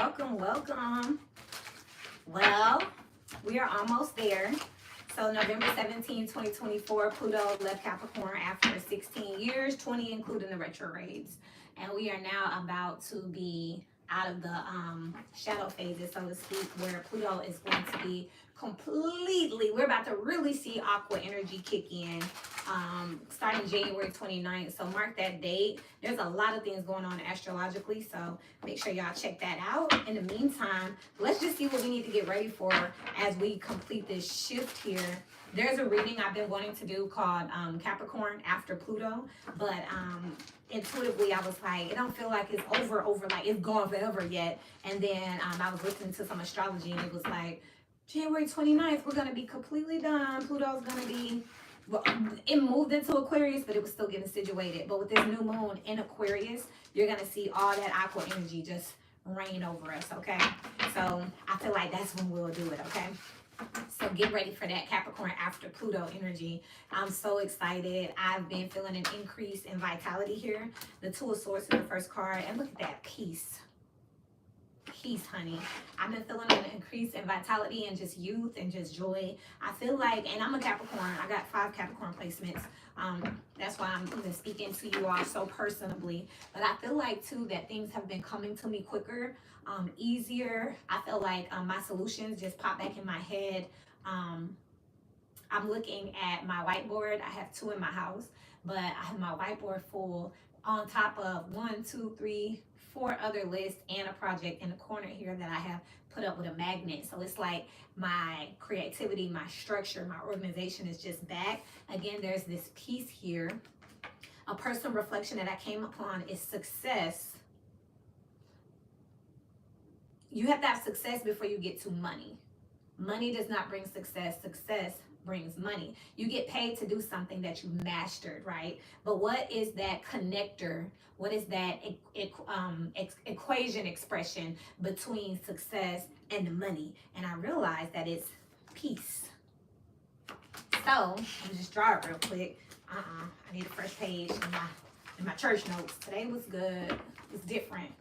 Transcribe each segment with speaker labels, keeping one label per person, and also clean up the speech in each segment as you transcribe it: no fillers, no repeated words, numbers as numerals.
Speaker 1: welcome, welcome. Well, we are almost there. So November 17, 2024, Pluto left Capricorn after 16 years, 20 including the retrogrades. And we are now about to be out of the shadow phases, so to speak, where Pluto is going to be completely, we're about to really see aqua energy kick in starting January 29th. So mark that date. There's a lot of things going on astrologically, so make sure y'all check that out. In the meantime, let's just see what we need to get ready for as we complete this shift here. There's a reading I've been wanting to do called Capricorn after Pluto, but intuitively I was like, it don't feel like it's over, like it's gone forever yet. And then I was listening to some astrology and it was like, January 29th, we're going to be completely done. Pluto's going to be, well, it moved into Aquarius, but it was still getting situated. But with this new moon in Aquarius, you're going to see all that aqua energy just reign over us, okay? So I feel like that's when we'll do it, okay? So get ready for that Capricorn after Pluto energy. I'm so excited. I've been feeling an increase in vitality here. The Two of Swords is the first card. And look at that, peace. Peace, honey. I've been feeling an increase in vitality and just youth and just joy. I feel like, and I'm a Capricorn. I got 5 Capricorn placements. That's why I'm even speaking to you all so personably. But I feel like, too, that things have been coming to me quicker. Easier. I feel like my solutions just pop back in my head. I'm looking at my whiteboard. I have 2 in my house, but I have my whiteboard full on top of 1, 2, 3, 4 other lists and a project in the corner here that I have put up with a magnet. So it's like my creativity, my structure, my organization is just back. Again, there's this piece here. A personal reflection that I came upon is success. You have to have success before you get to money. Money does not bring success. Success brings money. You get paid to do something that you mastered, right? But what is that connector? What is that equation expression between success and the money? And I realized that it's peace. So let me just draw it real quick. I need a fresh page in my church notes. Today was good. It's different.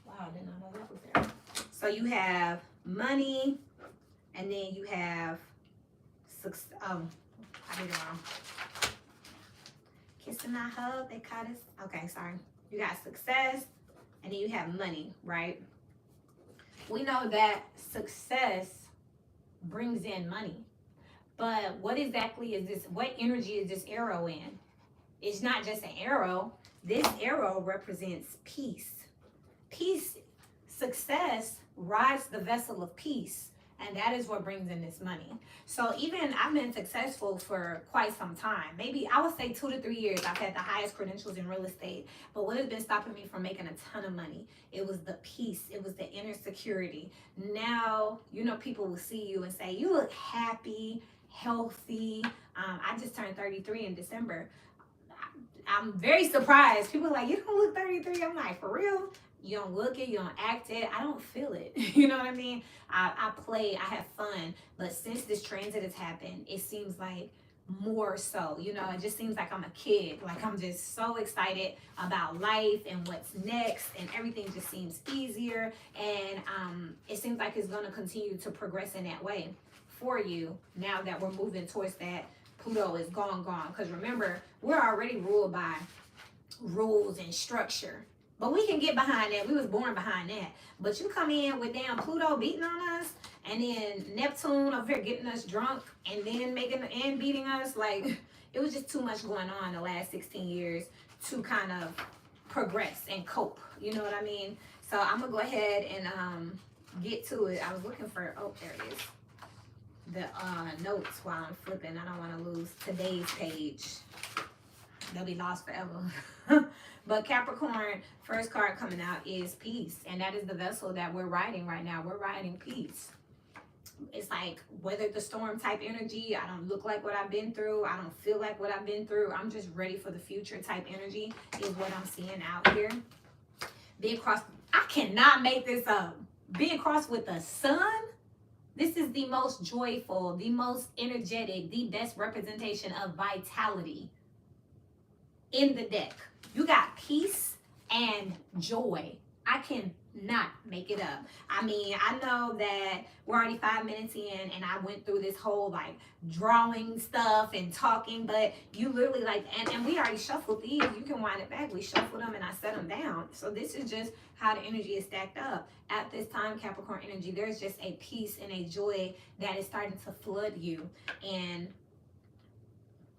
Speaker 1: Wow, I did not know that was there. So you have money, and then you have success. I did it wrong. Kiss and not hug, they caught us. Okay, sorry. You got success, and then you have money, right? We know that success brings in money. But what exactly is this? What energy is this arrow in? It's not just an arrow. This arrow represents peace. Peace, success rides the vessel of peace. And that is what brings in this money. So even I've been successful for quite some time. Maybe I would say 2 to 3 years. I've had the highest credentials in real estate. But what has been stopping me from making a ton of money? It was the peace. It was the inner security. Now, you know, people will see you and say, you look happy, healthy. I just turned 33 in December. I'm very surprised. People are like, you don't look 33. I'm like, for real? You don't look it, you don't act it. I don't feel it. You know what I mean? I play, I have fun. But since this transit has happened, it seems like more so. You know, it just seems like I'm a kid. Like I'm just so excited about life and what's next. And everything just seems easier. And it seems like it's going to continue to progress in that way for you now that we're moving towards that. Pluto is gone. Because remember, we're already ruled by rules and structure. But we can get behind that. We was born behind that. But you come in with damn Pluto beating on us, and then Neptune over here getting us drunk, and then beating us. Like, it was just too much going on the last 16 years to kind of progress and cope. You know what I mean? So I'm going to go ahead and get to it. I was looking for, oh, there it is. The notes while I'm flipping. I don't want to lose today's page. They'll be lost forever. But Capricorn, first card coming out is peace. And that is the vessel that we're riding right now. We're riding peace. It's like weather the storm type energy. I don't look like what I've been through. I don't feel like what I've been through. I'm just ready for the future type energy is what I'm seeing out here. Being crossed, I cannot make this up. Being crossed with the sun. This is the most joyful, the most energetic, the best representation of vitality in the deck. You got peace and joy. I can not make it up. I mean, I know that we're already 5 minutes in and I went through this whole like drawing stuff and talking, but you literally like, and we already shuffled these. You can wind it back. We shuffled them and I set them down. So this is just how the energy is stacked up. At this time, Capricorn energy, there's just a peace and a joy that is starting to flood you. And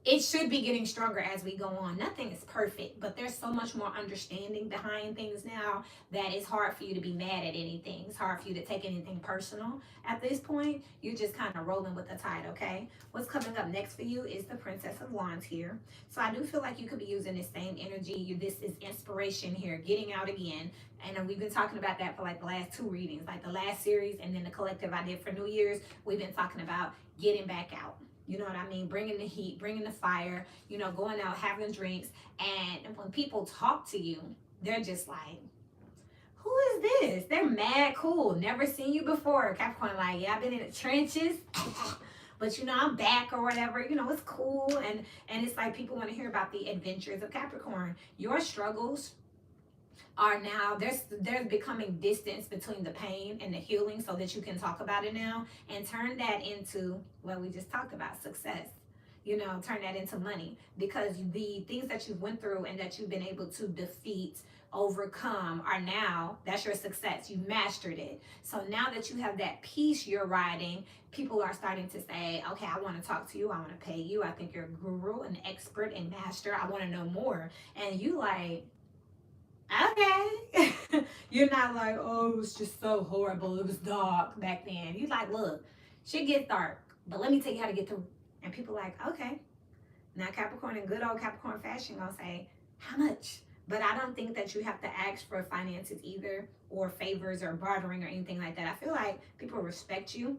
Speaker 1: it should be getting stronger as we go on. Nothing is perfect, but there's so much more understanding behind things now that it's hard for you to be mad at anything. It's hard for you to take anything personal at this point. You're just kind of rolling with the tide, okay? What's coming up next for you is the Princess of Wands here. So I do feel like you could be using the same energy. This is inspiration here, getting out again. And we've been talking about that for like the last 2 readings, like the last series and then the collective I did for New Year's. We've been talking about getting back out. You know what I mean? Bringing the heat, bringing the fire, you know, going out, having drinks. And when people talk to you, they're just like, who is this? They're mad cool. Never seen you before. Capricorn like, yeah, I've been in the trenches. But, you know, I'm back or whatever. You know, it's cool. And it's like people want to hear about the adventures of Capricorn. Your struggles are now, there's becoming distance between the pain and the healing so that you can talk about it now and turn that into what we just talked about, success. You know, turn that into money, because the things that you went through and that you've been able to defeat, overcome, are now, that's your success. You mastered it. So now that you have that peace you're riding, people are starting to say, okay, I want to talk to you. I want to pay you. I think you're a guru, an expert, and master. I want to know more. And you like, okay. You're not like, oh, it was just so horrible. It was dark back then. You like, look, shit gets dark, but let me tell you how to get through. And people like, okay. Now Capricorn in good old Capricorn fashion gonna say, how much? But I don't think that you have to ask for finances either, or favors or bartering or anything like that. I feel like people respect you.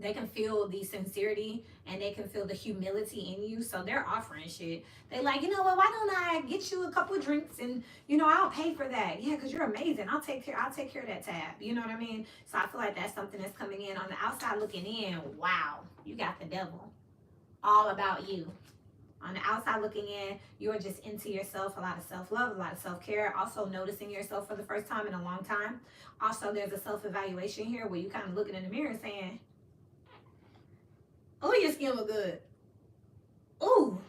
Speaker 1: They can feel the sincerity and they can feel the humility in you. So they're offering shit. They like, you know what, why don't I get you a couple of drinks and, you know, I'll pay for that. Yeah, because you're amazing. I'll take care of that tab. You know what I mean? So I feel like that's something that's coming in. On the outside looking in, wow, you got the devil. All about you. On the outside looking in, you're just into yourself, a lot of self-love, a lot of self-care, also noticing yourself for the first time in a long time. Also, there's a self-evaluation here where you kind of looking in the mirror saying, oh, your skin look good. Ooh,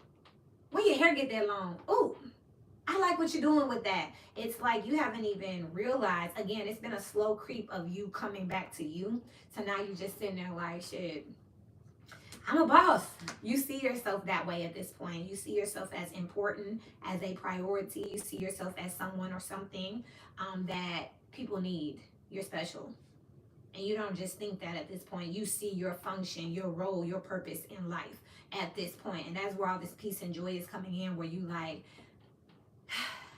Speaker 1: when your hair get that long. Ooh, I like what you're doing with that. It's like you haven't even realized. Again, it's been a slow creep of you coming back to you. So now you're just sitting there like, shit, I'm a boss. You see yourself that way at this point. You see yourself as important, as a priority. You see yourself as someone or something that people need. You're special. And you don't just think that at this point. You see your function, your role, your purpose in life at this point. And that's where all this peace and joy is coming in, where you like,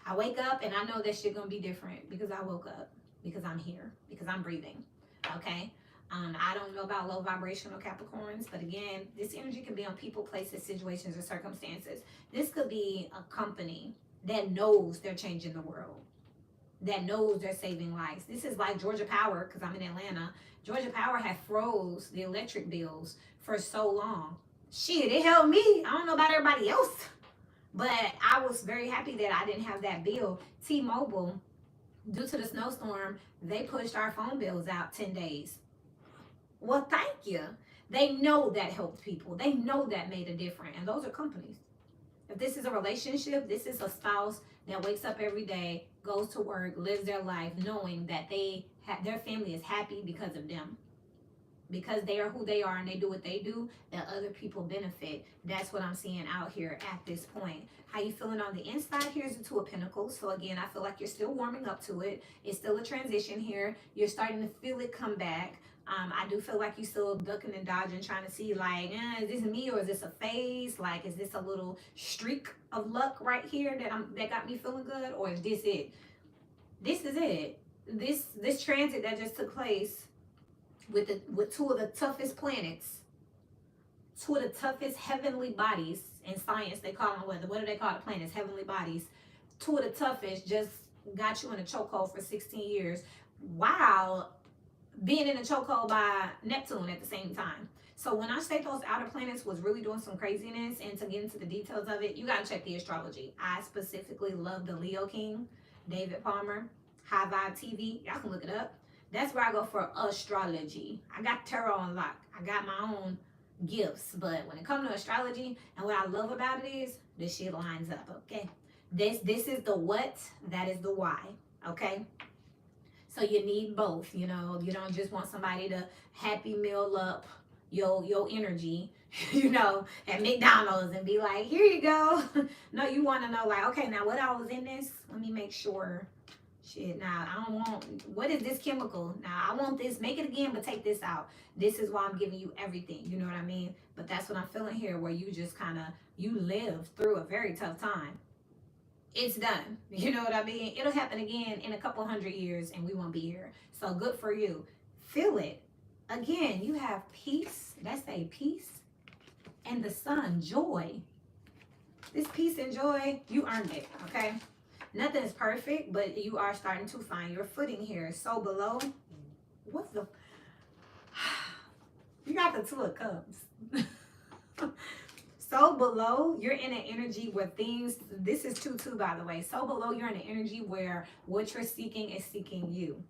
Speaker 1: I wake up and I know that shit gonna be different because I woke up, because I'm here, because I'm breathing, okay? I don't know about low vibrational Capricorns, but again, this energy can be on people, places, situations, or circumstances. This could be a company that knows they're changing the world, that knows they're saving lives. This is like Georgia Power, because I'm in Atlanta. Georgia Power had froze the electric bills for so long. Shit, it helped me. I don't know about everybody else, but I was very happy that I didn't have that bill. T-Mobile, due to the snowstorm, they pushed our phone bills out 10 days. Well, thank you. They know that helped people. They know that made a difference. And those are companies. If this is a relationship, this is a spouse that wakes up every day, goes to work, lives their life, knowing that their family is happy because of them. Because they are who they are and they do what they do, that other people benefit. That's what I'm seeing out here at this point. How you feeling on the inside? Here's the Two of Pentacles. So again, I feel like you're still warming up to it. It's still a transition here. You're starting to feel it come back. I do feel like you still ducking and dodging, trying to see like, is this me or is this a phase? Like, is this a little streak of luck right here that got me feeling good, or is this it? This is it. This transit that just took place with two of the toughest planets, two of the toughest heavenly bodies in science. They call them what do they call the planets? Heavenly bodies. Two of the toughest just got you in a chokehold for 16 years. Wow. Being in a chokehold by Neptune at the same time. So when I say those outer planets was really doing some craziness, and to get into the details of it, you got to check the astrology. I specifically love the Leo King, David Palmer. High Vibe TV. Y'all can look it up. That's where I go for astrology. I got tarot on lock. I got my own gifts, but when it comes to astrology, and what I love about it is this shit lines up. Okay, this is the what, that is the why. Okay, so you need both. You know, you don't just want somebody to happy meal up your energy, you know, at McDonald's and be like, here you go. No, you want to know, like, okay, now what all was in this? Let me make sure. Shit, now I don't want, what is this chemical? Now I want this, make it again, but take this out. This is why I'm giving you everything. You know what I mean? But that's what I'm feeling here, where you just kind of, you live through a very tough time. It's done. You know what I mean? It'll happen again in a couple 100 years and we won't be here. So good for you. Feel it. Again, you have peace. Let's say peace. And the sun, joy. This peace and joy, you earned it, okay? Nothing's perfect, but you are starting to find your footing here. So below, what's the... You got the Two of Cups. So below, you're in an energy where things... This is 2-2, by the way. So below, you're in an energy where what you're seeking is seeking you.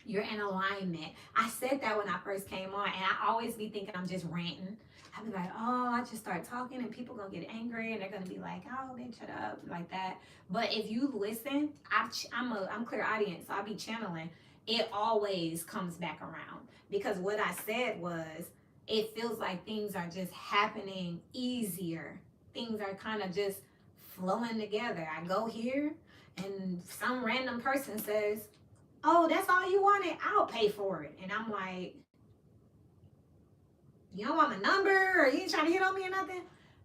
Speaker 1: You're in alignment. I said that when I first came on, and I always be thinking I'm just ranting. I'd be like, oh, I just start talking and people gonna get angry and they're gonna be like, oh, bitch, shut up, like that. But if you listen, I'm clear audience, so I'll be channeling. It always comes back around, because what I said was, it feels like things are just happening easier. Things are kind of just flowing together. I go here and some random person says, oh, that's all you wanted? I'll pay for it. And I'm like, you don't want my number, or you ain't trying to hit on me or nothing?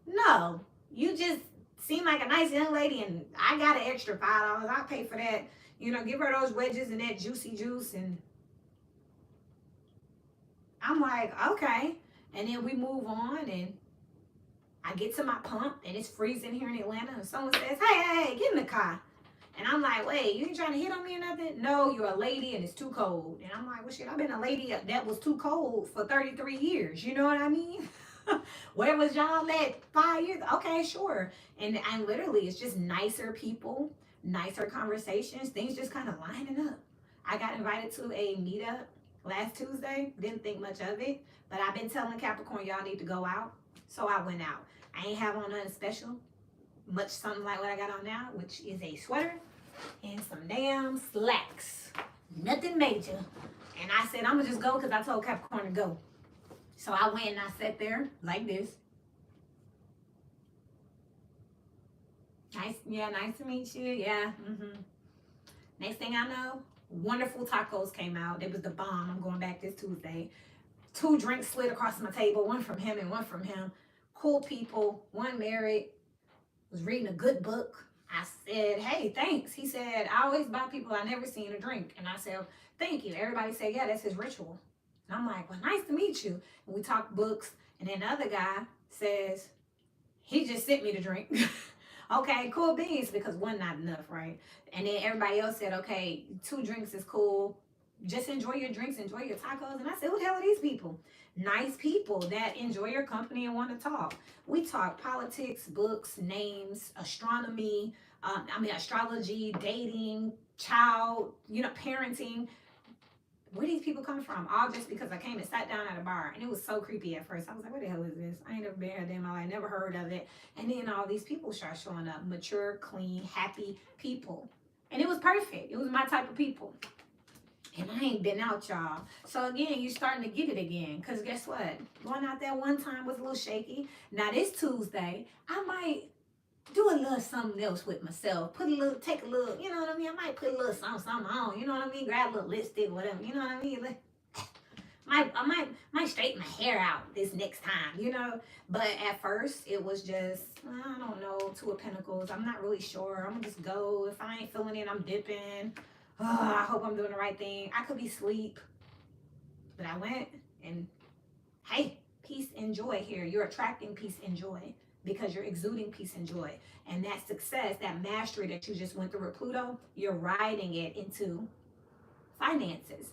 Speaker 1: No, you just seem like a nice young lady and I got an extra $5. I'll pay for that. You know, give her those wedges and that juicy juice. And I'm like, okay. And then we move on and I get to my pump and it's freezing here in Atlanta and someone says, hey, get in the car. And I'm like, wait, you ain't trying to hit on me or nothing? No, you're a lady and it's too cold. And I'm like, well, shit, I've been a lady that was too cold for 33 years. You know what I mean? Where was y'all at 5 years? Okay, sure. And literally, it's just nicer people, nicer conversations. Things just kind of lining up. I got invited to a meetup last Tuesday. Didn't think much of it. But I've been telling Capricorn, y'all need to go out. So I went out. I ain't have on nothing special. Much something like what I got on now, which is a sweater and some damn slacks. Nothing major. And I said, I'm going to just go because I told Capricorn to go. So I went and I sat there like this. Nice to meet you. Yeah. Next thing I know, wonderful tacos came out. It was the bomb. I'm going back this Tuesday. 2 drinks slid across my table, one from him and one from him. Cool people, one married, was reading a good book. I said, hey, thanks. He said, I always buy people I never seen a drink. And I said, thank you. Everybody said, yeah, that's his ritual. And I'm like, well, nice to meet you. And we talked books. And then the other guy says, he just sent me the drink. Okay, cool beans, because one not enough, right? And then everybody else said, okay, 2 drinks is cool. Just enjoy your drinks, enjoy your tacos. And I said, who the hell are these people? Nice people that enjoy your company and want to talk. We talk politics, books, names, astronomy, astrology, dating, child, parenting. Where these people come from? All just because I came and sat down at a bar. And it was so creepy at first. I was like, what the hell is this? I ain't never been here in my life. I never heard of it. And then all these people start showing up. Mature, clean, happy people. And it was perfect. It was my type of people. And I ain't been out, y'all. So again, you're starting to get it again. Because guess what? Going out there one time was a little shaky. Now this Tuesday, I might do a little something else with myself. Take a little, you know what I mean? I might put a little something on, you know what I mean? Grab a little lipstick, whatever, you know what I mean? I might straighten my hair out this next time, But at first, it was just, I don't know, 2 of Pentacles. I'm not really sure. I'm going to just go. If I ain't feeling it, I'm dipping. Oh, I hope I'm doing the right thing. I could be asleep. But I went and, hey, peace and joy here. You're attracting peace and joy because you're exuding peace and joy. And that success, that mastery that you just went through with Pluto, you're riding it into finances,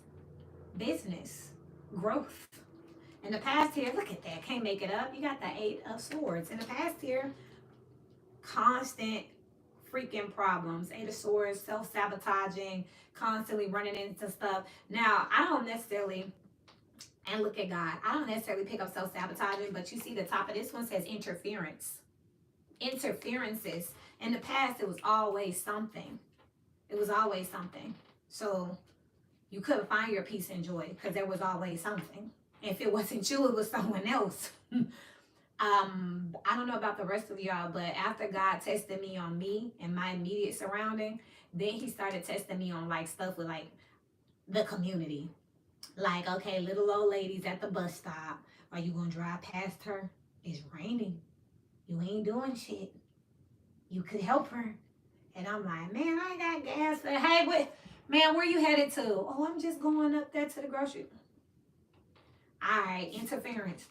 Speaker 1: business, growth. In the past year, look at that. Can't make it up. You got the 8 of Swords. In the past year, constant freaking problems. Eight of Swords, self-sabotaging, constantly running into stuff. Now, I don't necessarily, and look at God, I don't necessarily pick up self-sabotaging, but you see the top of this one says interference. Interferences. In the past, it was always something. It was always something. So you couldn't find your peace and joy because there was always something. If it wasn't you, it was someone else. I don't know about the rest of y'all, but after God tested me on me and my immediate surrounding, then he started testing me on like stuff with like the community. Like, okay, little old ladies at the bus stop. Are you gonna drive past her? It's raining. You ain't doing shit. You could help her. And I'm like, man, I ain't got gas. Hey, man, where you headed to? Oh, I'm just going up there to the grocery. All right, interference.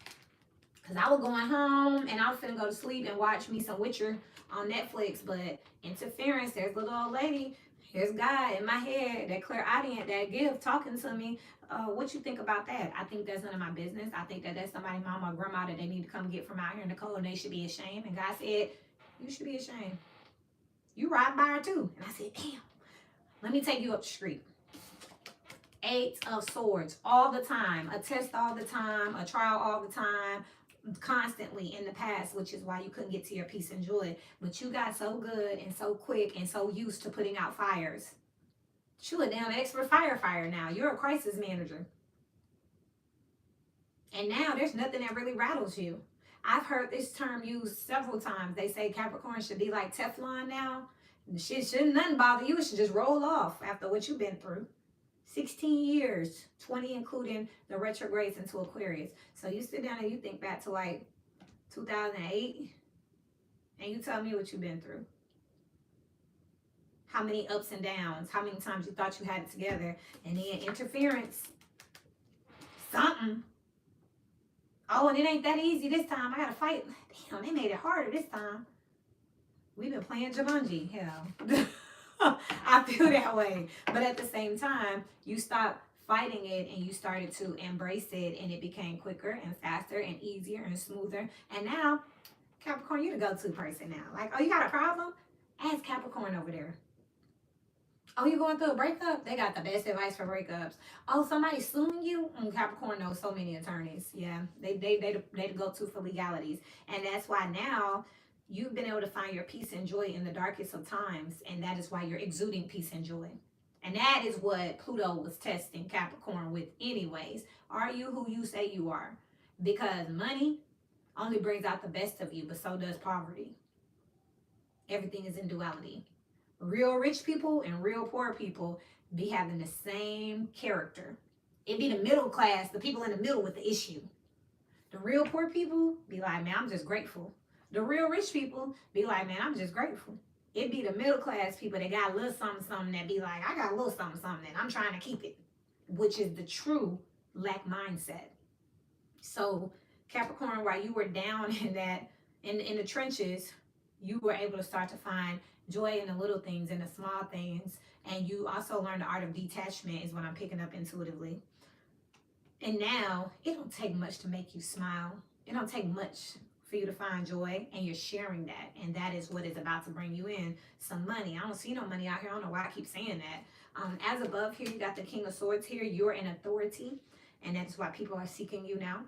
Speaker 1: Because I was going home and I was finna go to sleep and watch me some Witcher on Netflix. But interference, there's little old lady. Here's God in my head, that clairaudient, that gift talking to me. What you think about that? I think that's none of my business. I think that that's somebody's mama or grandma that they need to come get from out here in the cold and they should be ashamed. And God said, you should be ashamed. You ride by her too. And I said, damn, let me take you up the street. Eight of Swords all the time, a test all the time, a trial all the time, constantly in the past, which is why you couldn't get to your peace and joy. But you got so good and so quick and so used to putting out fires. You a damn expert firefighter now. You're a crisis manager. And now there's nothing that really rattles you. I've heard this term used several times. They say Capricorn should be like Teflon now. Shit shouldn't nothing bother you. It should just roll off after what you've been through. 16 years, 20 including the retrogrades into Aquarius. So you sit down and you think back to like 2008 and you tell me what you've been through. How many ups and downs, how many times you thought you had it together, and then interference, something. Oh, and it ain't that easy this time. I gotta fight. Damn, they made it harder this time. We've been playing Jumanji, hell. I feel that way. But at the same time, you stopped fighting it and you started to embrace it, and it became quicker and faster and easier and smoother. And now, Capricorn, you're the go-to person now. Like, oh, you got a problem? Ask Capricorn over there. Oh, you going through a breakup? They got the best advice for breakups. Oh, somebody's suing you? Capricorn knows so many attorneys. Yeah, they the go-to for legalities. And that's why now you've been able to find your peace and joy in the darkest of times. And that is why you're exuding peace and joy. And that is what Pluto was testing Capricorn with anyways. Are you who you say you are? Because money only brings out the best of you, but so does poverty. Everything is in duality. Real rich people and real poor people be having the same character. It be the middle class, the people in the middle with the issue. The real poor people be like, man, I'm just grateful. The real rich people be like, man, I'm just grateful. It be the middle class people that got a little something that be like, I got a little something and I'm trying to keep it, which is the true lack mindset. So Capricorn, while you were down in that, in the trenches, you were able to start to find joy in the little things, in the small things. And you also learned the art of detachment is what I'm picking up intuitively. And now it don't take much to make you smile. It don't take much for you to find joy, and you're sharing that. And that is what is about to bring you in some money. I don't see no money out here. I don't know why I keep saying that. As above here, you got the King of Swords here. You're in authority, and that's why people are seeking you now.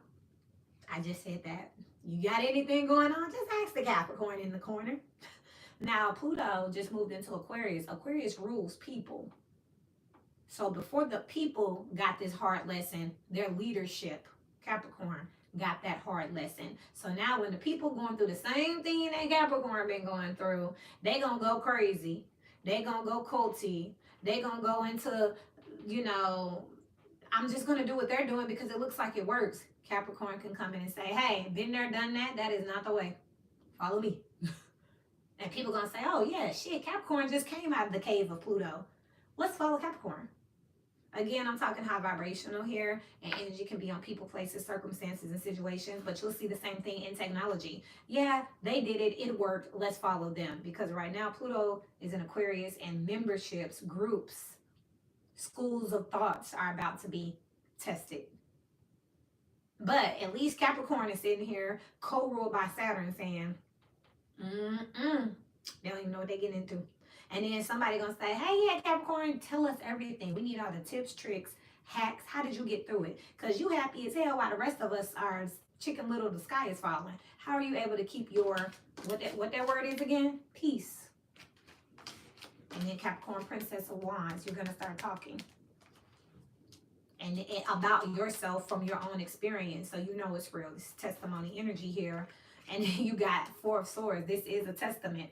Speaker 1: I just said that. You got anything going on? Just ask the Capricorn in the corner. Now, Pluto just moved into Aquarius. Aquarius rules people. So before the people got this hard lesson, their leadership, Capricorn, got that hard lesson. So now when the people going through the same thing that Capricorn been going through, they gonna go crazy. They gonna go culty. They gonna go into, you know, I'm just gonna do what they're doing because it looks like it works. Capricorn can come in and say, hey, been there, done that. That is not the way. Follow me. And people gonna say, oh yeah, shit, Capricorn just came out of the cave of Pluto. Let's follow Capricorn. Again, I'm talking high vibrational here, and energy can be on people, places, circumstances, and situations, but you'll see the same thing in technology. Yeah, they did it. It worked. Let's follow them. Because right now, Pluto is in Aquarius, and memberships, groups, schools of thoughts are about to be tested. But at least Capricorn is sitting here co-ruled by Saturn saying, They don't even know what they're getting into. And then somebody gonna say, hey, yeah, Capricorn, tell us everything. We need all the tips, tricks, hacks. How did you get through it? Because you happy as hell while the rest of us are chicken little, the sky is falling. How are you able to keep your, what that word is again? Peace. And then Capricorn, Princess of Wands, you're gonna start talking. And about yourself from your own experience. So you know it's real. This is testimony energy here. And then you got Four of Swords. This is a testament.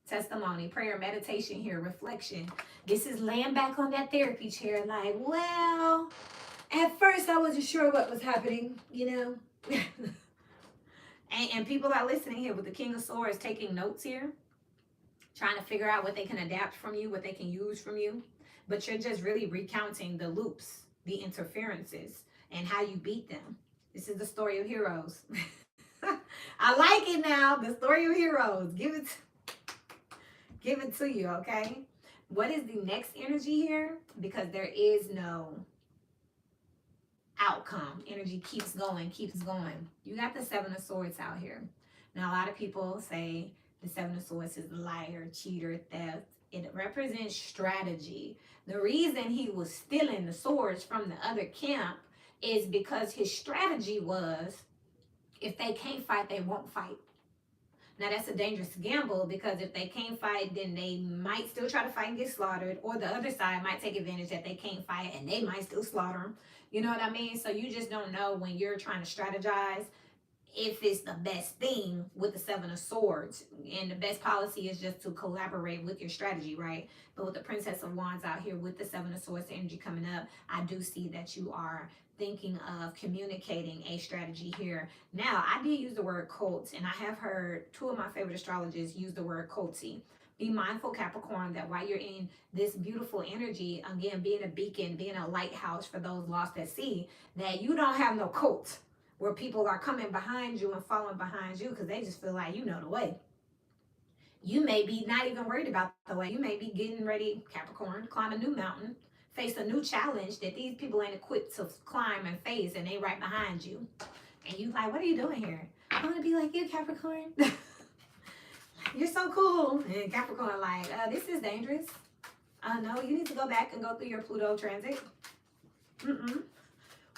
Speaker 1: Testimony, prayer, meditation here, reflection. This is laying back on that therapy chair like, well, at first I wasn't sure what was happening, you know. and people are listening here with the King of Swords, taking notes here, trying to figure out what they can adapt from you, what they can use from you. But you're just really recounting the loops, the interferences, and how you beat them. This is the story of heroes. I like it now, the story of heroes. Give it to you, okay? What is the next energy here? Because there is no outcome. Energy keeps going, keeps going. You got the Seven of Swords out here. Now, a lot of people say the Seven of Swords is liar, cheater, theft. It represents strategy. The reason he was stealing the swords from the other camp is because his strategy was, if they can't fight, they won't fight. Now, that's a dangerous gamble, because if they can't fight, then they might still try to fight and get slaughtered, or the other side might take advantage that they can't fight and they might still slaughter them. You know what I mean? So you just don't know when you're trying to strategize if it's the best thing with the Seven of Swords. And the best policy is just to collaborate with your strategy, right? But with the Princess of Wands out here with the Seven of Swords energy coming up, I do see that you are thinking of communicating a strategy here. Now, I did use the word cult, and I have heard two of my favorite astrologers use the word culty. Be mindful, Capricorn, that while you're in this beautiful energy, again, being a beacon, being a lighthouse for those lost at sea, that you don't have no cult where people are coming behind you and following behind you because they just feel like you know the way. You may be not even worried about the way. You may be getting ready, Capricorn, climb a new mountain, face a new challenge that these people ain't equipped to climb and face, and they right behind you. And you like, what are you doing here? I want to be like you, Capricorn. You're so cool. And Capricorn like, this is dangerous. No, you need to go back and go through your Pluto transit.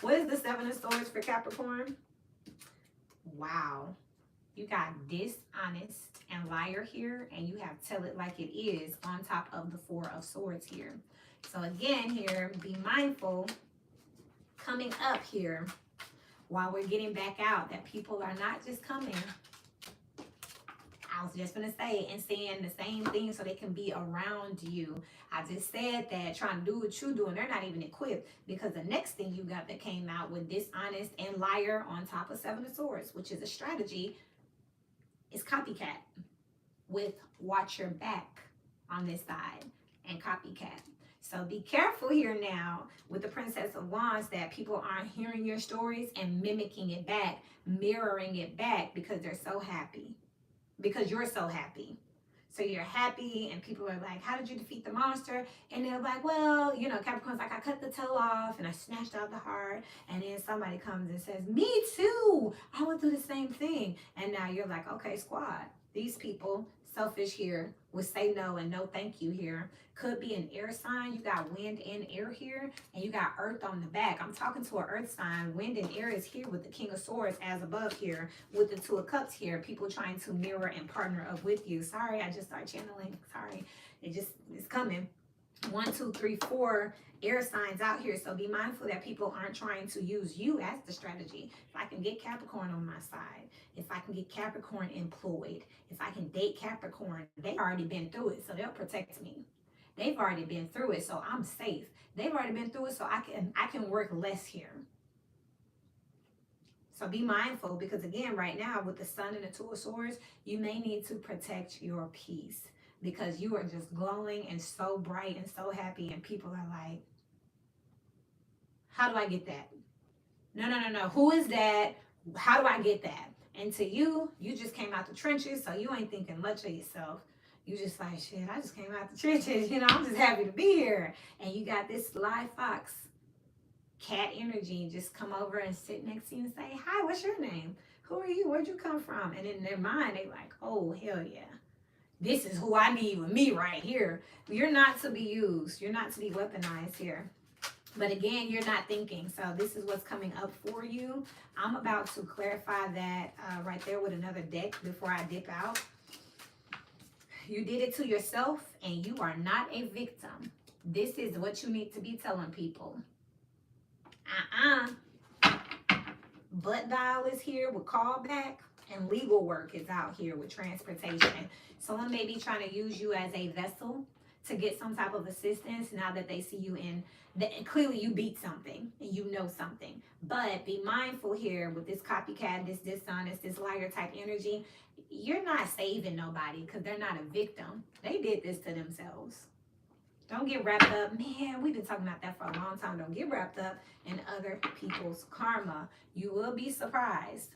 Speaker 1: What is the Seven of Swords for Capricorn? Wow. You got dishonest and liar here, and you have tell it like it is on top of the Four of Swords here. So again here, be mindful coming up here while we're getting back out that people are not just coming, I was just going to say, and saying the same thing so they can be around you. I just said that trying to do what you're doing, they're not even equipped, because the next thing you got that came out with dishonest and liar on top of Seven of Swords, which is a strategy, is copycat with watch your back on this side and copycat. So be careful here now with the Princess of Wands that people aren't hearing your stories and mimicking it back, mirroring it back, because they're so happy. Because you're so happy. So you're happy and people are like, how did you defeat the monster? And they're like, well, you know, Capricorn's like, I cut the tail off and I snatched out the heart. And then somebody comes and says, me too. I would do the same thing. And now you're like, okay, squad. These people, selfish here, would say no and no thank you here. Could be an air sign. You got wind and air here, and you got earth on the back. I'm talking to an earth sign. Wind and air is here with the King of Swords as above here with the Two of Cups here. People trying to mirror and partner up with you. Sorry, I just started channeling. Sorry, it's coming. 1, 2, 3, 4 air signs out here. So be mindful that people aren't trying to use you as the strategy. If I can get Capricorn on my side, if I can get Capricorn employed, if I can date Capricorn, they've already been through it, so they'll protect me. They've already been through it, so I'm safe. They've already been through it, so I can work less here. So be mindful, because again, right now with the Sun and the Two of Swords, you may need to protect your peace, because you are just glowing and so bright and so happy, and people are like, how do I get that? No. Who is that? How do I get that? And to you, you just came out the trenches, so you ain't thinking much of yourself. You just like, shit, I just came out the trenches. You know, I'm just happy to be here. And you got this live fox cat energy just come over and sit next to you and say, hi, what's your name? Who are you? Where'd you come from? And in their mind, they like, oh, hell yeah. This is who I need with me right here. You're not to be used. You're not to be weaponized here. But again, you're not thinking. So this is what's coming up for you. I'm about to clarify that right there with another deck before I dip out. You did it to yourself and you are not a victim. This is what you need to be telling people. Butt dial is here with callback, and legal work is out here with transportation. Someone may be trying to use you as a vessel to get some type of assistance now that they see you in clearly you beat something and you know something. But be mindful here with this copycat, this dishonest, this liar type energy. You're not saving nobody because they're not a victim. They did this to themselves. Don't get wrapped up. Man, we've been talking about that for a long time. Don't get wrapped up in other people's karma. You will be surprised.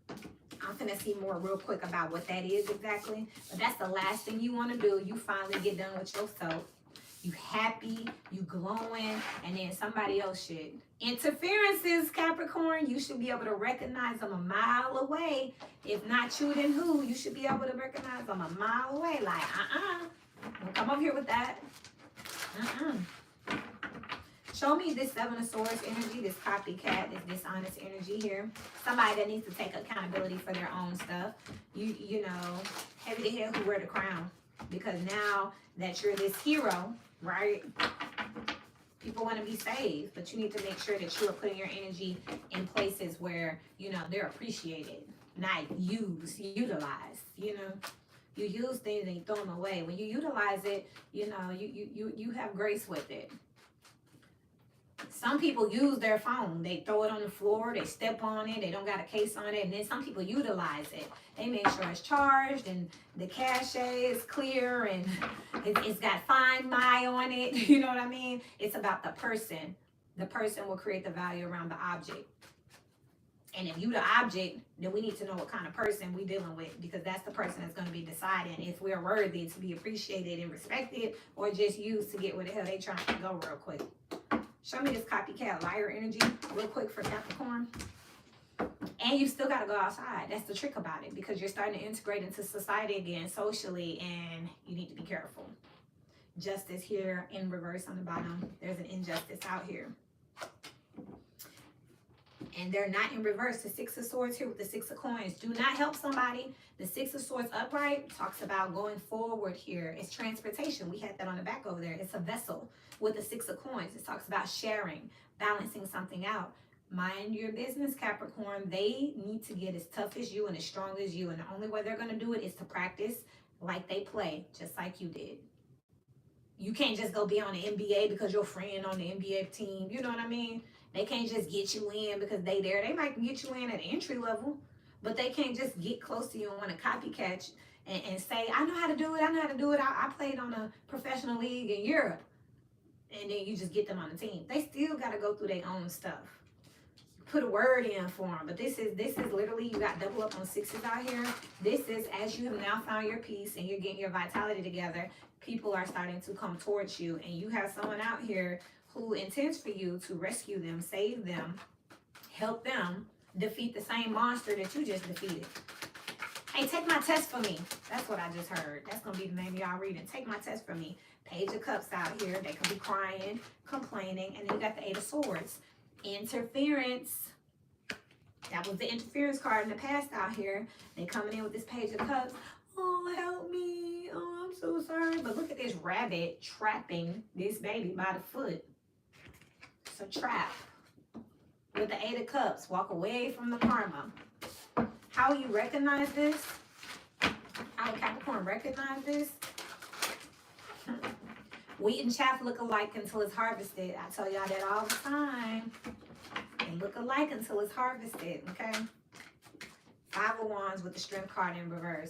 Speaker 1: I'm going to see more real quick about what that is exactly. But that's the last thing you want to do. You finally get done with yourself. You happy, you glowing, and then somebody else should. Interferences, Capricorn, you should be able to recognize them a mile away. If not you, then who? You should be able to recognize them a mile away. Like, don't come up here with that. Show me this Seven of Swords energy, this copycat, this dishonest energy here. Somebody that needs to take accountability for their own stuff. You know, heavy to head who wear the crown. Because now that you're this hero, right? People want to be saved, but you need to make sure that you are putting your energy in places where, you know, they're appreciated, not used, utilized, you know. You use things and you throw them away. When you utilize it, you know, you have grace with it. Some people use their phone. They throw it on the floor. They step on it. They don't got a case on it. And then some people utilize it. They make sure it's charged and the cache is clear and it's got Find My on it. You know what I mean? It's about the person. The person will create the value around the object. And if you the object, then we need to know what kind of person we dealing with, because that's the person that's going to be deciding if we're worthy to be appreciated and respected or just used to get where the hell they trying to go real quick. Show me this copycat liar energy real quick for Capricorn. And you still got to go outside. That's the trick about it, because you're starting to integrate into society again socially, and you need to be careful. Justice here in reverse on the bottom. There's an injustice out here. And they're not in reverse. The Six of Swords here with the Six of Coins. Do not help somebody. The Six of Swords upright talks about going forward here. It's transportation. We had that on the back over there. It's a vessel with the Six of Coins. It talks about sharing, balancing something out. Mind your business, Capricorn. They need to get as tough as you and as strong as you. And the only way they're going to do it is to practice like they play, just like you did. You can't just go be on the NBA because your friend on the NBA team. You know what I mean? They can't just get you in because they there. They might get you in at entry level, but they can't just get close to you and want to copycat and say, I know how to do it. I know how to do it. I played on a professional league in Europe. And then you just get them on the team. They still got to go through their own stuff. Put a word in for them. But this is literally, you got double up on sixes out here. This is as you have now found your peace and you're getting your vitality together. People are starting to come towards you. And you have someone out here who intends for you to rescue them, save them, help them defeat the same monster that you just defeated. Hey, take my test for me. That's what I just heard. That's going to be the name of y'all reading. Take my test for me. Page of Cups out here. They can be crying, complaining. And then you got the Eight of Swords. Interference. That was the interference card in the past out here. They coming in with this Page of Cups. Oh, help me. Oh, I'm so sorry. But look at this rabbit trapping this baby by the foot. It's a trap. With the Eight of Cups. Walk away from the karma. How you recognize this? How Capricorn recognize this? Wheat and chaff look alike until it's harvested. I tell y'all that all the time. They look alike until it's harvested, okay? Five of Wands with the Strength card in reverse.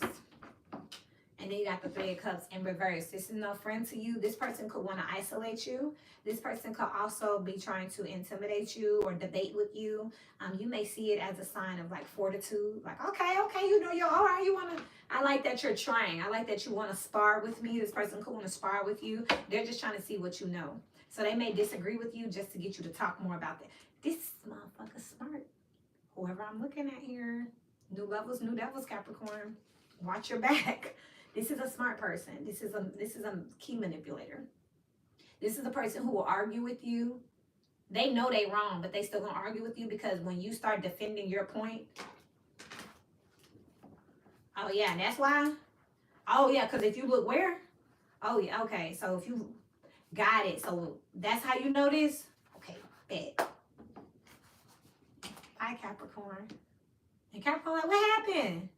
Speaker 1: And then you got the Three of Cups in reverse. This is no friend to you. This person could want to isolate you. This person could also be trying to intimidate you or debate with you. You may see it as a sign of like fortitude. Like, okay, you know, you're all right. You want to, I like that you're trying. I like that you want to spar with me. This person could want to spar with you. They're just trying to see what you know. So they may disagree with you just to get you to talk more about that. This motherfucker's smart. Whoever I'm looking at here. New levels, new devils, Capricorn. Watch your back. This is a smart person. This is a key manipulator. This is a person who will argue with you. They know they wrong, but they still gonna argue with you because when you start defending your point, oh yeah, and that's why. Oh yeah, because if you look where, oh yeah, okay. So if you got it, so that's how you know this. Okay, bet. Hi Capricorn. And Capricorn, like, what happened?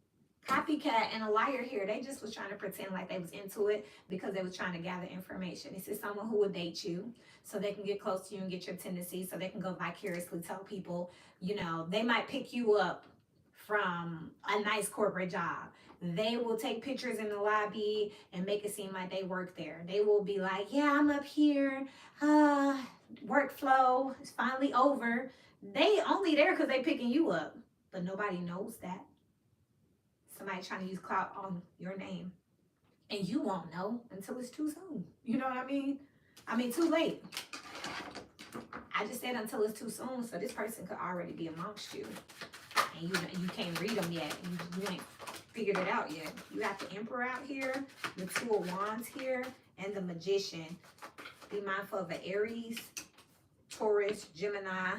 Speaker 1: Copycat and a liar here. They just was trying to pretend like they was into it because they was trying to gather information. This is someone who will date you so they can get close to you and get your tendencies, so they can go vicariously tell people, you know, they might pick you up from a nice corporate job. They will take pictures in the lobby and make it seem like they work there. They will be like, yeah, I'm up here. Workflow is finally over. They only there because they picking you up, but nobody knows that. Somebody trying to use clout on your name. And you won't know until it's too soon. You know what I mean? I mean, too late. I just said until it's too soon, so this person could already be amongst you. And you can't read them yet. You ain't figured it out yet. You got the Emperor out here, the Two of Wands here, and the Magician. Be mindful of the Aries, Taurus, Gemini.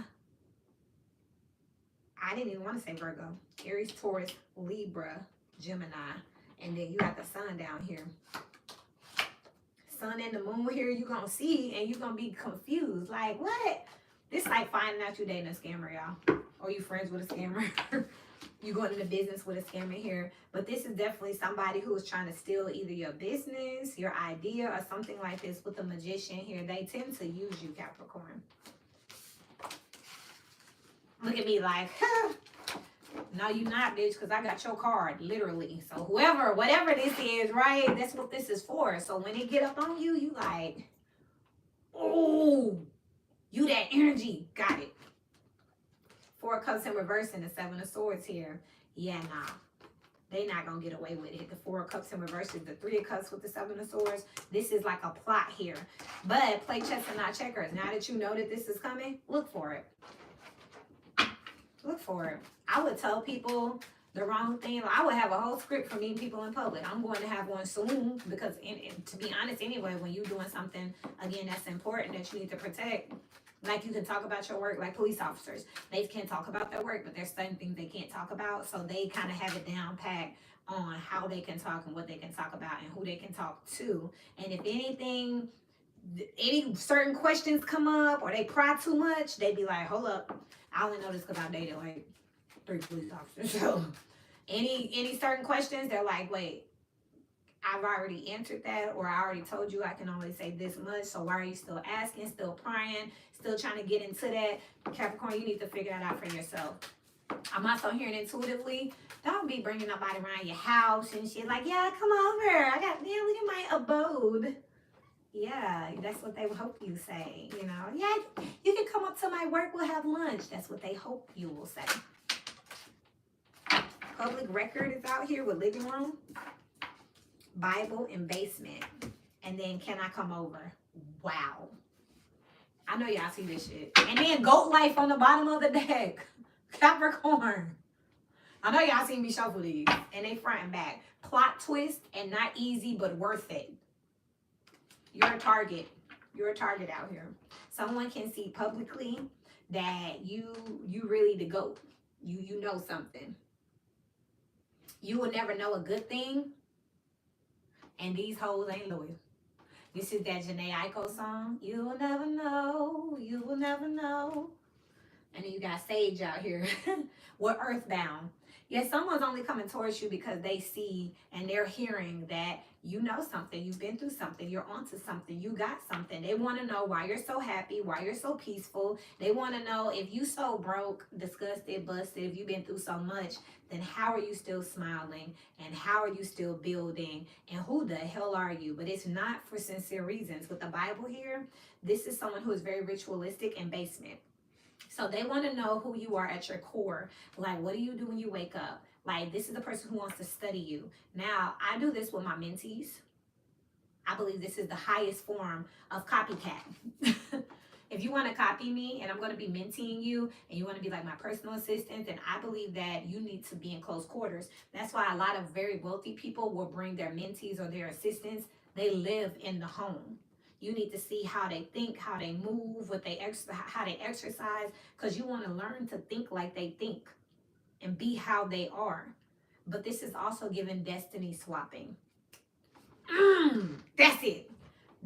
Speaker 1: I didn't even want to say Virgo. Aries, Taurus, Libra, Gemini. And then you got the sun down here. Sun and the moon here you're going to see, and you're going to be confused. Like, what? This like finding out you dating a scammer, y'all. Or you friends with a scammer. You going into business with a scammer here. But this is definitely somebody who is trying to steal either your business, your idea, or something like this. With the Magician here, they tend to use you, Capricorn. Look at me like, no, you not, bitch, because I got your card, literally. So whoever, whatever this is, right, that's what this is for. So when it get up on you, you like, oh, you that energy. Got it. Four of Cups in reverse and the Seven of Swords here. Yeah, nah. They not going to get away with it. The Four of Cups in reverse is the Three of Cups with the Seven of Swords. This is like a plot here. But play chess and not checkers. Now that you know that this is coming, look for it. Look for it. I would tell people the wrong thing. I would have a whole script for meeting people in public. I'm going to have one soon because, to be honest, anyway, when you're doing something, again, that's important that you need to protect. Like you can talk about your work, like police officers. They can talk about their work, but there's certain things they can't talk about. So they kind of have it down packed on how they can talk and what they can talk about and who they can talk to. And if anything, any certain questions come up or they pry too much, they be like, hold up. I only know this because I dated like 3 police officers. So any certain questions, they're like, wait, I've already answered that, or I already told you I can only say this much. So why are you still asking, still prying, still trying to get into that? Capricorn, you need to figure that out for yourself. I'm also hearing intuitively, don't be bringing nobody around your house and shit. Like, yeah, come over. Look at my abode. Yeah, that's what they would hope you say, you know. Yeah, you can come up to my work, we'll have lunch. That's what they hope you will say. Public record is out here with living room, Bible, and basement. And then can I come over? Wow. I know y'all see this shit. And then goat life on the bottom of the deck. Capricorn. I know y'all seen me shuffle these. And they front and back. Plot twist and not easy, but worth it. You're a target. You're a target out here. Someone can see publicly that you really the GOAT. You know something. You will never know a good thing. And these hoes ain't loyal. This is that Janae Aiko song. You will never know. You will never know. And then you got Sage out here. We're earthbound. Yes, someone's only coming towards you because they see and they're hearing that you know something. You've been through something. You're onto something. You got something. They want to know why you're so happy, why you're so peaceful. They want to know if you so broke, disgusted, busted, if you've been through so much, then how are you still smiling? And how are you still building? And who the hell are you? But it's not for sincere reasons. With the Bible here, this is someone who is very ritualistic and basement. So they want to know who you are at your core. Like, what do you do when you wake up? Like, this is the person who wants to study you. Now, I do this with my mentees. I believe this is the highest form of copycat. If you want to copy me and I'm going to be mentoring you and you want to be like my personal assistant, then I believe that you need to be in close quarters. That's why a lot of very wealthy people will bring their mentees or their assistants. They live in the home. You need to see how they think, how they move, how they exercise, because you want to learn to think like they think and be how they are. But this is also giving destiny swapping. That's it.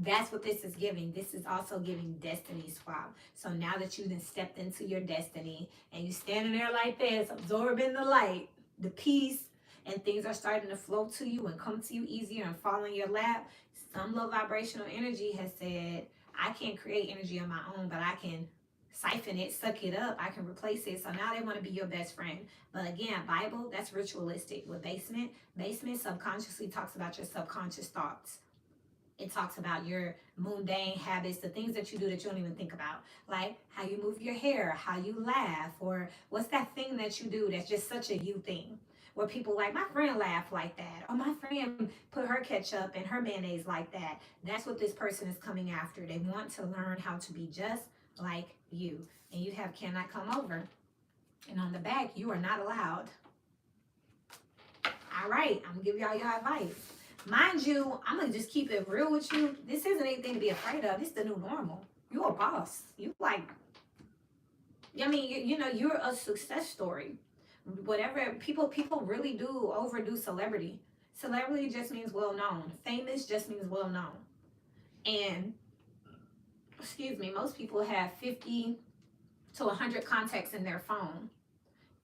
Speaker 1: That's what this is giving. This is also giving destiny swap. So now that you then stepped into your destiny and you standing there like this, absorbing the light, the peace, and things are starting to flow to you and come to you easier and fall in your lap, some low vibrational energy has said, I can't create energy on my own, but I can siphon it, suck it up, I can replace it. So now they want to be your best friend. But again, Bible, that's ritualistic. With basement subconsciously talks about your subconscious thoughts. It talks about your mundane habits, the things that you do that you don't even think about, like how you move your hair, how you laugh, or what's that thing that you do that's just such a you thing, where people like, my friend laughed like that, or my friend put her ketchup and her mayonnaise like that. That's what this person is coming after. They want to learn how to be just like you. And you have cannot come over. And on the back, you are not allowed. All right, I'm gonna give y'all your advice. Mind you, I'm gonna just keep it real with you. This isn't anything to be afraid of. This is the new normal. You're a boss. You like, I mean, you know, you're a success story. Whatever people really do overdo celebrity. Celebrity just means well known. Famous just means well known. And excuse me, most people have 50 to 100 contacts in their phone.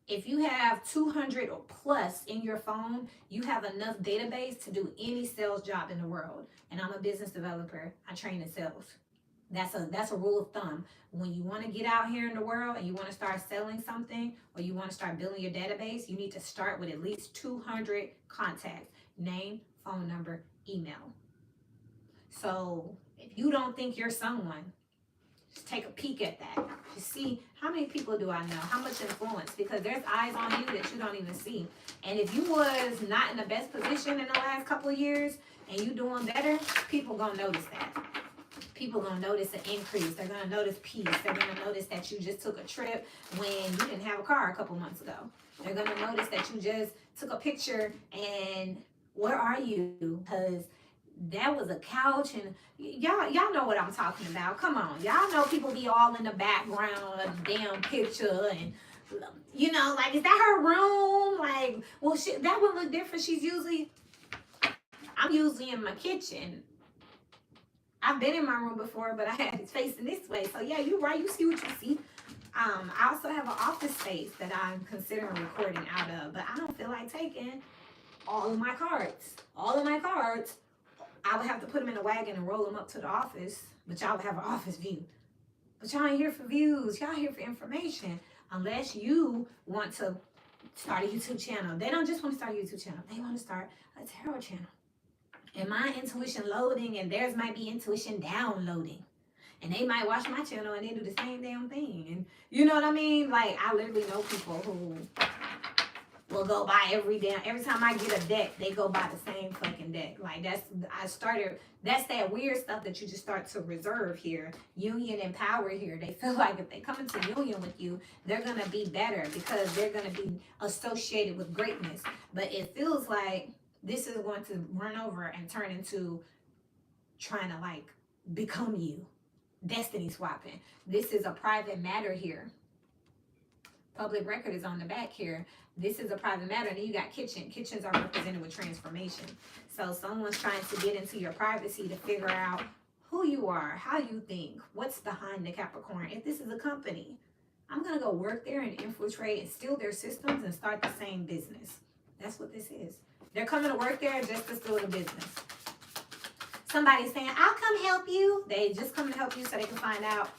Speaker 1: If you have 200 or plus in your phone, you have enough database to do any sales job in the world. And I'm a business developer. I train in sales. That's a rule of thumb. When you want to get out here in the world and you want to start selling something, or you want to start building your database, you need to start with at least 200 contacts. Name, phone number, email. So if you don't think you're someone, just take a peek at that. Just see how many people do I know, how much influence, because there's eyes on you that you don't even see. And if you was not in the best position in the last couple of years and you doing better, people gonna notice that. People gonna notice an increase. They're gonna notice peace. They're gonna notice that you just took a trip when you didn't have a car a couple months ago. They're gonna notice that you just took a picture and where are you? Because that was a couch, and y'all know what I'm talking about. Come on, y'all know people be all in the background of the damn picture, and you know, like, is that her room? Like, well, that would look different. I'm usually in my kitchen. I've been in my room before, but I had it facing this way. So yeah, you're right. You see what you see. I also have an office space that I'm considering recording out of, but I don't feel like taking all of my cards. I would have to put them in a wagon and roll them up to the office, but y'all would have an office view. But y'all ain't here for views. Y'all here for information. Unless you want to start a YouTube channel. They don't just want to start a YouTube channel. They want to start a tarot channel. And my intuition loading and theirs might be intuition downloading. And they might watch my channel and they do the same damn thing. And you know what I mean? Like, I literally know people who will go buy every time I get a deck, they go buy the same fucking deck. Like, that's that weird stuff that you just start to reserve here. Union and power here. They feel like if they come into union with you, they're going to be better because they're going to be associated with greatness. But it feels like this is going to run over and turn into trying to like become you. Destiny swapping. This is a private matter here. Public record is on the back here. This is a private matter. And then you got kitchen. Kitchens are represented with transformation. So someone's trying to get into your privacy to figure out who you are, how you think, what's behind the Capricorn. If this is a company, I'm going to go work there and infiltrate and steal their systems and start the same business. That's what this is. They're coming to work there just to steal the business. Somebody's saying, I'll come help you. They just come to help you so they can find out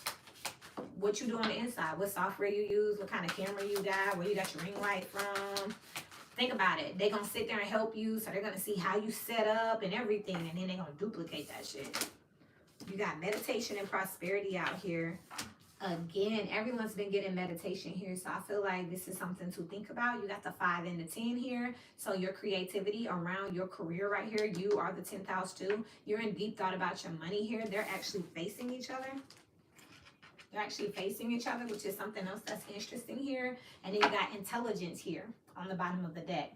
Speaker 1: what you do on the inside, what software you use, what kind of camera you got, where you got your ring light from. Think about it. They're going to sit there and help you, so they're going to see how you set up and everything, and then they're going to duplicate that shit. You got meditation and prosperity out here. Again, everyone's been getting meditation here, so I feel like this is something to think about. You got the 5 and the 10 here, so your creativity around your career right here, you are the 10th house too. You're in deep thought about your money here. They're actually facing each other. You're actually facing each other, which is something else that's interesting here. And then you got intelligence here on the bottom of the deck.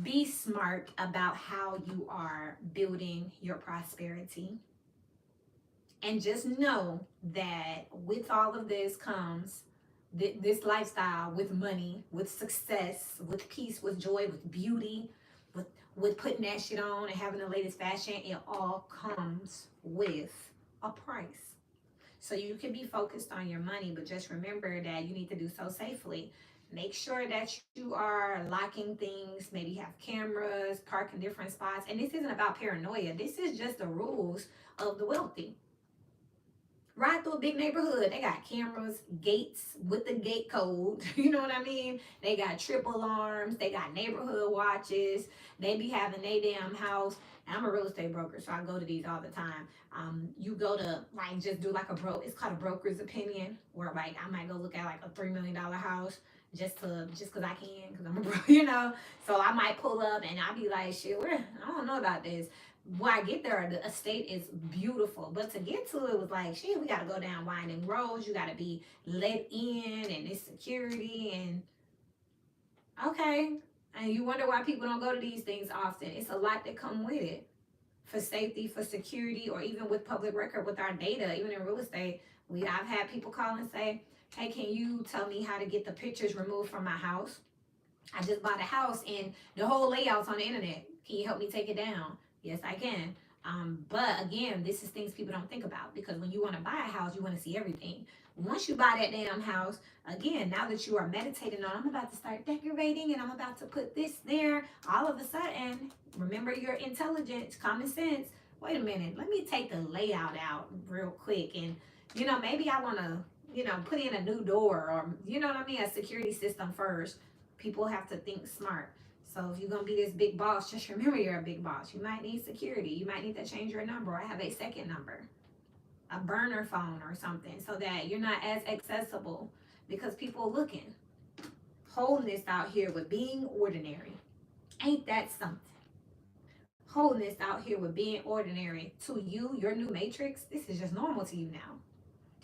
Speaker 1: Be smart about how you are building your prosperity. And just know that with all of this comes this lifestyle with money, with success, with peace, with joy, with beauty, with putting that shit on and having the latest fashion. It all comes with a price. So you can be focused on your money, but just remember that you need to do so safely. Make sure that you are locking things, maybe have cameras, park in different spots. And this isn't about paranoia. This is just the rules of the wealthy. Ride through a big neighborhood. They got cameras, gates with the gate code. You know what I mean? They got triple alarms. They got neighborhood watches. They be having their damn house. And I'm a real estate broker, so I go to these all the time. You go to like just do like it's called a broker's opinion, where like I might go look at like a $3 million house just because I can, because I'm a bro, you know. So I might pull up and I be like, shit, I don't know about this. When I get there, the estate is beautiful, but to get to it was like, shit, we got to go down winding roads. You got to be let in, and it's security, and okay. And you wonder why people don't go to these things often. It's a lot that come with it, for safety, for security, or even with public record, with our data, even in real estate. I've had people call and say, hey, can you tell me how to get the pictures removed from my house? I just bought a house and the whole layout's on the internet. Can you help me take it down? Yes, I can. But again, this is things people don't think about, because when you want to buy a house, you want to see everything. Once you buy that damn house, again, now that you are meditating on, I'm about to start decorating and I'm about to put this there, all of a sudden, remember your intelligence, common sense. Wait a minute, let me take the layout out real quick. And, maybe I want to, put in a new door, or, what I mean, a security system first. People have to think smart. So if you're going to be this big boss, just remember you're a big boss. You might need security. You might need to change your number or have a second number, a burner phone or something, so that you're not as accessible, because people are looking. Wholeness out here with being ordinary. Ain't that something? Wholeness out here with being ordinary. To you, your new matrix, this is just normal to you now.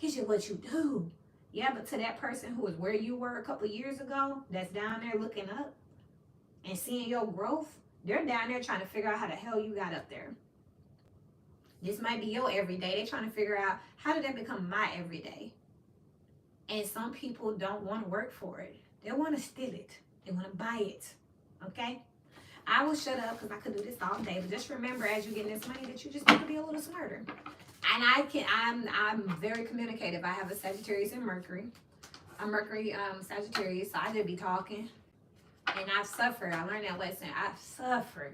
Speaker 1: This is what you do. Yeah, but to that person who is where you were a couple of years ago, that's down there looking up and seeing your growth, they're down there trying to figure out how the hell you got up there. This might be your everyday. They're trying to figure out, how did that become my everyday? And some people don't want to work for it. They want to steal it. They want to buy it. Okay? I will shut up because I could do this all day. But just remember, as you get this money, that you just need to be a little smarter. And I'm very communicative. I have a Sagittarius and Mercury. I'm Mercury Sagittarius, so I just be talking. And I've suffered. I learned that lesson. I've suffered.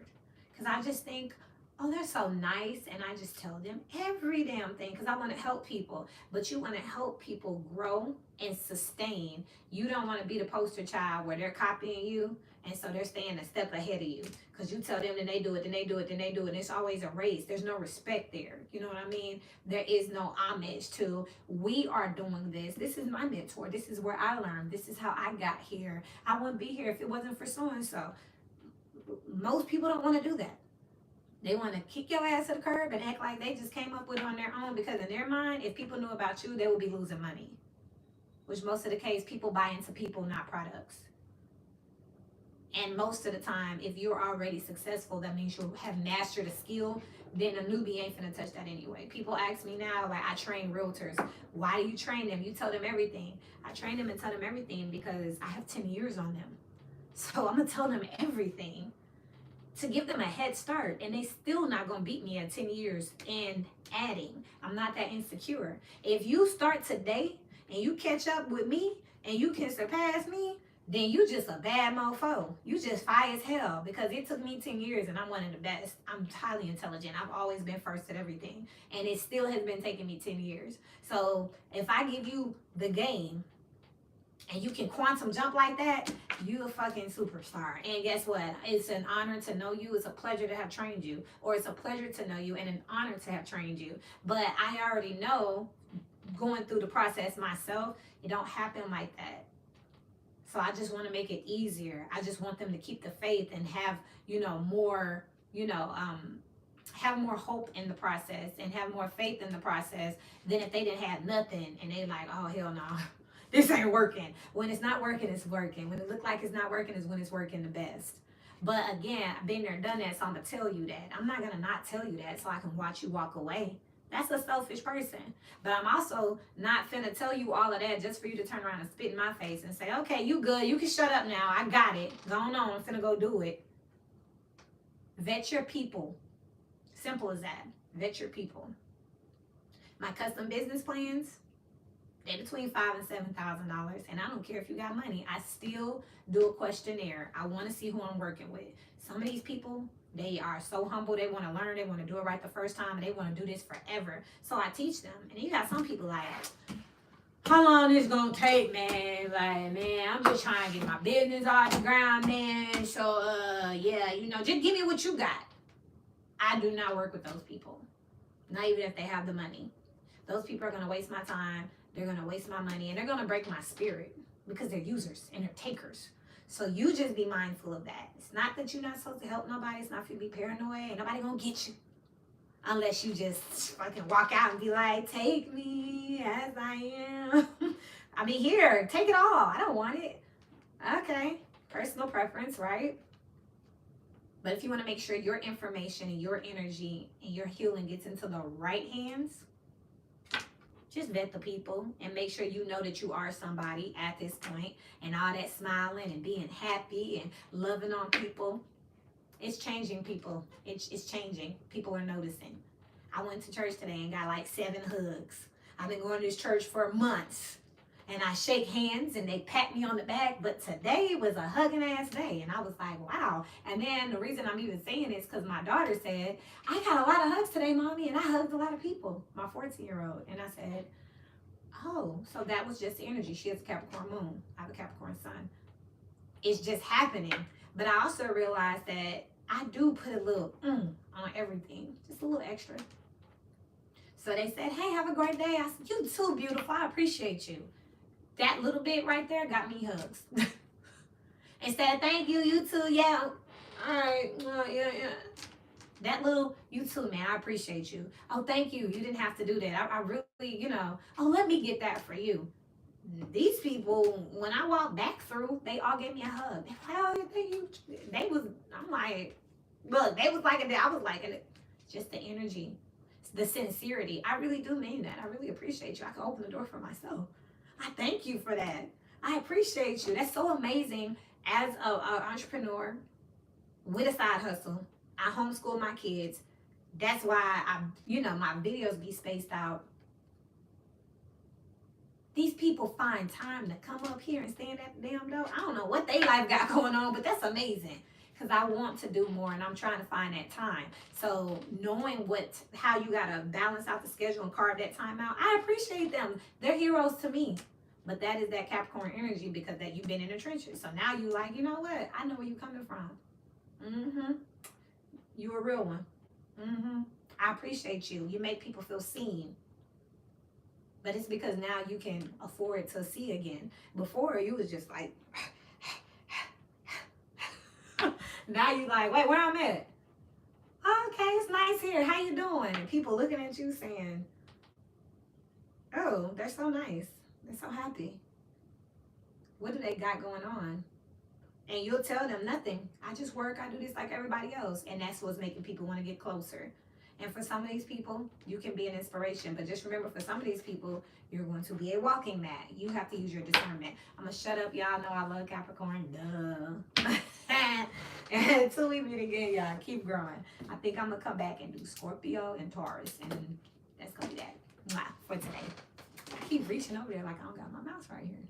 Speaker 1: Because I just think, oh, they're so nice. And I just tell them every damn thing, because I want to help people. But you want to help people grow and sustain. You don't want to be the poster child where they're copying you. And so they're staying a step ahead of you. Because you tell them, then they do it, then they do it, then they do it. And it's always a race. There's no respect there. You know what I mean? There is no homage to, we are doing this. This is my mentor. This is where I learned. This is how I got here. I wouldn't be here if it wasn't for so-and-so. Most people don't want to do that. They want to kick your ass to the curb and act like they just came up with it on their own, because in their mind, if people knew about you, they would be losing money. Which most of the case, people buy into people, not products. And most of the time, if you're already successful, that means you have mastered a skill. Then a newbie ain't finna touch that anyway. People ask me now, like, I train realtors. Why do you train them? You tell them everything. I train them and tell them everything because I have 10 years on them. So I'm gonna tell them everything to give them a head start. And they still not gonna beat me at 10 years and adding. I'm not that insecure. If you start today and you catch up with me and you can surpass me, then you just a bad mofo. You just fire as hell, because it took me 10 years and I'm one of the best. I'm highly intelligent. I've always been first at everything. And it still has been taking me 10 years. So if I give you the game and you can quantum jump like that, you a fucking superstar. And guess what? It's an honor to know you. It's a pleasure to have trained you. Or it's a pleasure to know you and an honor to have trained you. But I already know, going through the process myself, it don't happen like that. So I just want to make it easier. I just want them to keep the faith and have, more, have more hope in the process and have more faith in the process than if they didn't have nothing and they like, oh hell no, this ain't working. When it's not working, it's working. When it look like it's not working is when it's working the best. But again, I've been there, done that, so I'm gonna tell you that. I'm not gonna not tell you that so I can watch you walk away. That's a selfish person. But I'm also not finna tell you all of that just for you to turn around and spit in my face and say, okay, you good, you can shut up now, I got it. Go on, I'm finna go do it. Vet your people. Simple as that. Vet your people. My custom business plans, they're between $5,000 and $7,000, and I don't care if you got money. I still do a questionnaire. I want to see who I'm working with. Some of these people, they are so humble. They want to learn. They want to do it right the first time, and they want to do this forever. So I teach them. And you got some people like, how long this gonna take, man? Like, man, I'm just trying to get my business off the ground, man. So, yeah, you know, just give me what you got. I do not work with those people. Not even if they have the money. Those people are gonna waste my time. They're going to waste my money, and they're going to break my spirit because they're users and they're takers. So you just be mindful of that. It's not that you're not supposed to help nobody. It's not for you to be paranoid. Ain't nobody going to get you unless you just fucking walk out and be like, take me as I am. I mean, here, take it all. I don't want it. Okay. Personal preference, right? But if you want to make sure your information and your energy and your healing gets into the right hands, just vet the people and make sure you know that you are somebody at this point, and all that smiling and being happy and loving on people. It's changing people. It's changing. People are noticing. I went to church today and got like 7 hugs. I've been going to this church for months, and I shake hands and they pat me on the back, but today was a hugging ass day, and I was like, wow. And then the reason I'm even saying this because my daughter said, I got a lot of hugs today, mommy, and I hugged a lot of people, my 14-year-old. And I said, oh, so that was just the energy. She has a Capricorn moon. I have a Capricorn sun. It's just happening. But I also realized that I do put a little on everything, just a little extra. So they said, hey, have a great day. I said, you too, beautiful. I appreciate you. That little bit right there got me hugs. Instead, thank you, you too, yeah. All right, yeah. That little, you too, man, I appreciate you. Oh, thank you, you didn't have to do that. I really, you know, oh, let me get that for you. These people, when I walked back through, they all gave me a hug. They were like, oh, thank you. They was, I'm like, look, they was liking it. I was liking it. Just the energy, the sincerity. I really do mean that. I really appreciate you. I can open the door for myself. I thank you for that. I appreciate you. That's so amazing. As an entrepreneur with a side hustle, I homeschool my kids. That's why my videos be spaced out. These people find time to come up here and stand at the damn door. I don't know what they life got going on, but that's amazing. Because I want to do more, and I'm trying to find that time. So knowing how you got to balance out the schedule and carve that time out, I appreciate them. They're heroes to me. But that is that Capricorn energy, because that you've been in the trenches. So now you like, you know what? I know where you're coming from. You a real one. I appreciate you. You make people feel seen. But it's because now you can afford to see again. Before, you was just like... Now you like, wait, where I'm at? Oh, okay, it's nice here. How you doing? And people looking at you saying, oh, they're so nice. They're so happy. What do they got going on? And you'll tell them nothing. I just work. I do this like everybody else. And that's what's making people want to get closer. And for some of these people, you can be an inspiration. But just remember, for some of these people, you're going to be a walking mat. You have to use your discernment. I'm going to shut up. Y'all know I love Capricorn. Duh. Until we meet again, y'all. Keep growing. I think I'm going to come back and do Scorpio and Taurus. And that's going to be that. Mwah, for today. I keep reaching over there like I don't got my mouse right here.